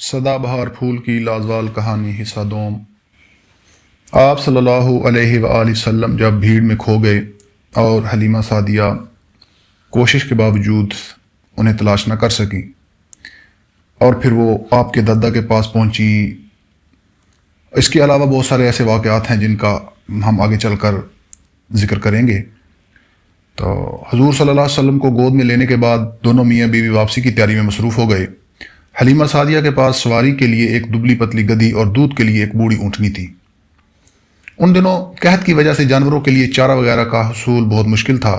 सदा बहार फूल की लाजवाल कहानी हिस्सा दोम। आप सल्लल्लाहु अलैहि वसल्लम जब भीड़ में खो गए और हलीमा सादिया कोशिश के बावजूद उन्हें तलाश न कर सकी और फिर वो आपके दादा के पास पहुंची। इसके अलावा बहुत सारे ऐसे वाक़यात हैं जिनका हम आगे चलकर ज़िक्र करेंगे। तो हुज़ूर सल्लल्लाहु अलैहि वसल्लम को गोद में लेने के बाद दोनों मियाँ बीवी वापसी की तैयारी में मसरूफ़ हो गए। हलीमा सादिया के पास सवारी के लिए एक दुबली पतली गधी और दूध के लिए एक बूढ़ी ऊँटनी थी। उन दिनों कहत की वजह से जानवरों के लिए चारा वगैरह का हसूल बहुत मुश्किल था।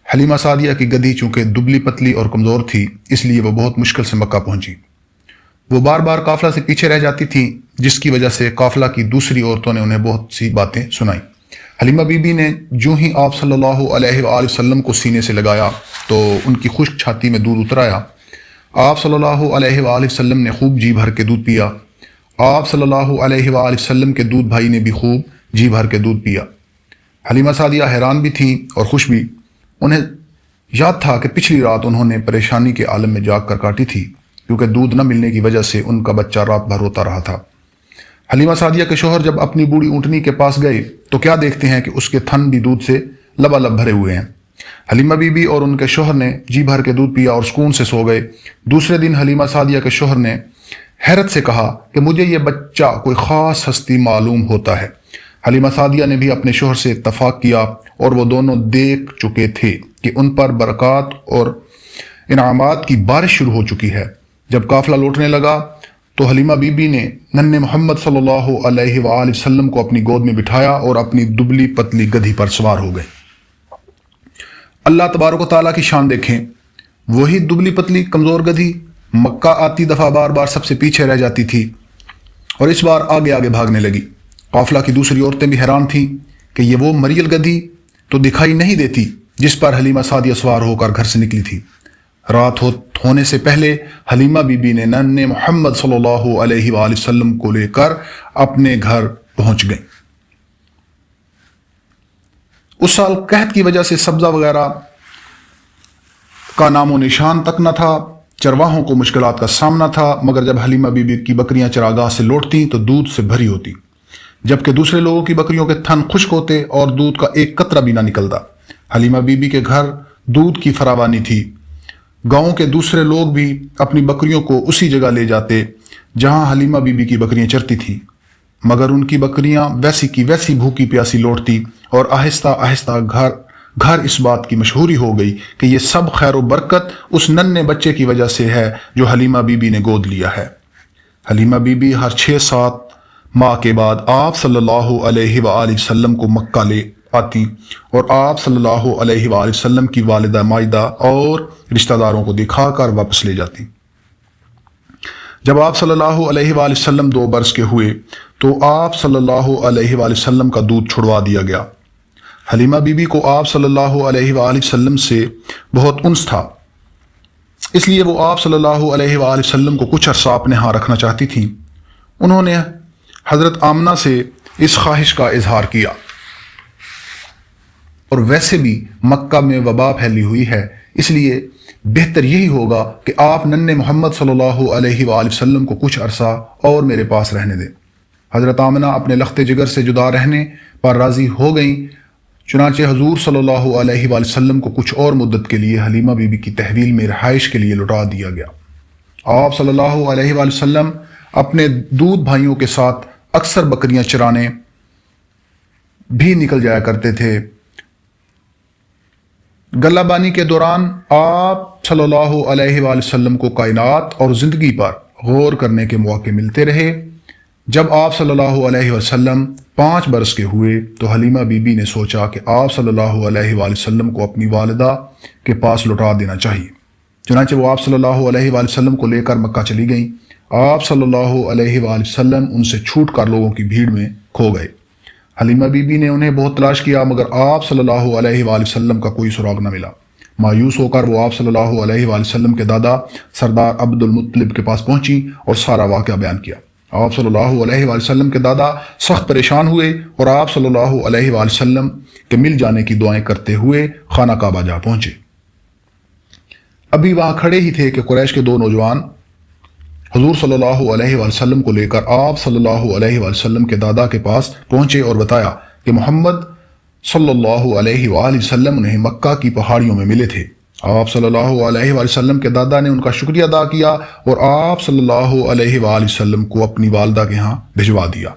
हलीमा सादिया की गधी चूँकि दुबली पतली और कमज़ोर थी, इसलिए वह बहुत मुश्किल से मक्का पहुंची। वो बार बार काफ़िला से पीछे रह जाती थी, जिसकी वजह से काफ़िला की दूसरी औरतों ने उन्हें बहुत सी बातें सुनाई। हलीमा बीबी ने जो ही आप सल्लल्लाहु अलैहि वसल्लम को सीने से लगाया तो उनकी खुश्क छाती में दूध उतर आया। आप सल्लल्लाहु अलैहि वसल्लम ने खूब जी भर के दूध पिया। आप सल्लल्लाहु अलैहि वसल्लम के दूध भाई ने भी खूब जी भर के दूध पिया। हलीमा सादिया हैरान भी थी और खुश भी। उन्हें याद था कि पिछली रात उन्होंने परेशानी के आलम में जाग कर काटी थी, क्योंकि दूध न मिलने की वजह से उनका बच्चा रात भर रोता रहा था। हलीमा सादिया के शोहर जब अपनी बूढ़ी ऊँटनी के पास गए तो क्या देखते हैं कि उसके थन भी दूध से लबालब भरे हुए हैं। हलीमा बीबी और उनके शोहर ने जी भर के दूध पिया और सुकून से सो गए। दूसरे दिन हलीमा सादिया के शोहर ने हैरत से कहा कि मुझे ये बच्चा कोई ख़ास हस्ती मालूम होता है। हलीमा सादिया ने भी अपने शोहर से इत्तफाक किया और वो दोनों देख चुके थे कि उन पर बरक़ात और इनामात की बारिश शुरू हो चुकी है। जब काफ़िला लौटने लगा तो हलीमा बीबी ने नन्हे मोहम्मद सल्लल्लाहु अलैहि वसल्लम को अपनी गोद में बिठाया और अपनी दुबली पतली गधी पर सवार हो गए। अल्लाह तबारक व तआला की शान देखें। वही दुबली पतली कमज़ोर गधी मक्का आती दफ़ा बार बार सबसे पीछे रह जाती थी और इस बार आगे आगे भागने लगी। काफ़िला की दूसरी औरतें भी हैरान थीं कि ये वो मरियल गधी तो दिखाई नहीं देती जिस पर हलीमा सादिया सवार होकर घर से निकली थी। रात होने से पहले हलीमा बीबी ने नन्हे मोहम्मद सल्लल्लाहु अलैहि वसल्लम को लेकर अपने घर पहुंच गई। उस साल कहत की वजह से सब्जा वगैरह का नामो निशान तक न था। चरवाहों को मुश्किलात का सामना था, मगर जब हलीमा बीबी की बकरियां चरागाह से लौटती तो दूध से भरी होती, जबकि दूसरे लोगों की बकरियों के थन खुश्क होते और दूध का एक कतरा भी ना निकलता। हलीमा बीबी के घर दूध की फरावानी थी। गांव के दूसरे लोग भी अपनी बकरियों को उसी जगह ले जाते जहां हलीमा बीबी की बकरियां चरती थीं, मगर उनकी बकरियां वैसी की वैसी भूखी प्यासी लौटती और आहिस्ता आहिस्ता घर इस बात की मशहूरी हो गई कि ये सब खैर बरकत उस नन्हे बच्चे की वजह से है जो हलीमा बीबी ने गोद लिया है। हलीमा बीबी हर 6-7 माह के बाद आप सल्लल्लाहु अलैहि वसल्लम को मक्का ले आती और आप सल्लल्लाहु अलैहि वसल्लम की वालिदा माइदा और रिश्तेदारों को दिखाकर वापस ले जाती। जब आप सल्लल्लाहु अलैहि वसल्लम 2 बरस के हुए तो आप सल्लल्लाहु अलैहि वसल्लम का दूध छुड़वा दिया गया। हलीमा बीबी को आप सल्लल्लाहु अलैहि वसल्लम से बहुत उन्स था, इसलिए वो आप सल्लल्लाहु अलैहि वसल्लम को कुछ अरसा अपने यहाँ रखना चाहती थी। उन्होंने हज़रत आमना से इस ख्वाहिश का इजहार किया और वैसे भी मक्का में वबा फैली हुई है, इसलिए बेहतर यही होगा कि आप नन्हे मोहम्मद सल्लल्लाहु अलैहि वसल्लम को कुछ अरसा और मेरे पास रहने दें। हज़रत आमना अपने लख्ते जिगर से जुदा रहने पर राज़ी हो गई। चुनांचे हुज़ूर सल्लल्लाहु अलैहि वसल्लम को कुछ और मुद्दत के लिए हलीमा बीबी की तहवील में रहाइश के लिए लौटा दिया गया। आप सल्लल्लाहु अलैहि वसल्लम अपने दूध भाइयों के साथ अक्सर बकरियां चराने भी निकल जाया करते थे। गल्लाबानी के दौरान आप सल्लल्लाहु अलैहि वसल्लम को कायनात और ज़िंदगी पर गौर करने के मौके मिलते रहे। जब आप सल्लल्लाहु अलैहि वसल्लम 5 बरस के हुए तो हलीमा बीबी ने सोचा कि आप सल्लल्लाहु अलैहि वसल्लम को अपनी वालिदा के पास लौटा देना चाहिए। चुनांचे वो आप सल्लल्लाहु अलैहि वसल्लम को लेकर मक्का चली गईं। आप सल्लल्लाहु अलैहि वसल्लम उनसे छूट कर लोगों की भीड़ में खो गए। हलीमा बीबी ने उन्हें बहुत तलाश किया, मगर आप सल्लल्लाहु अलैहि वसल्लम का कोई सुराग न मिला। मायूस होकर वो आप सल्लल्लाहु अलैहि वसल्लम के दादा सरदार अब्दुल मुत्तलिब के पास पहुंची और सारा वाक़या बयान किया। आप सल्लल्लाहु अलैहि वसल्लम के दादा सख्त परेशान हुए और आप सल्लल्लाहु अलैहि वसल्लम के मिल जाने की दुआएं करते हुए खाना काबा जा पहुंचे। अभी वहां खड़े ही थे कि कुरैश के 2 नौजवान حضور صلی اللہ علیہ وآلہ وسلم کو لے کر آپ صلی اللہ علیہ وآلہ وسلم کے دادا کے پاس پہنچے اور بتایا کہ محمد صلی اللہ علیہ وآلہ وسلم انہیں مکہ کی پہاڑیوں میں ملے تھے۔ آپ صلی اللہ علیہ وآلہ وسلم کے دادا نے ان کا شکریہ ادا کیا اور آپ صلی اللہ علیہ وآلہ وسلم کو اپنی والدہ کے ہاں بھجوا دیا۔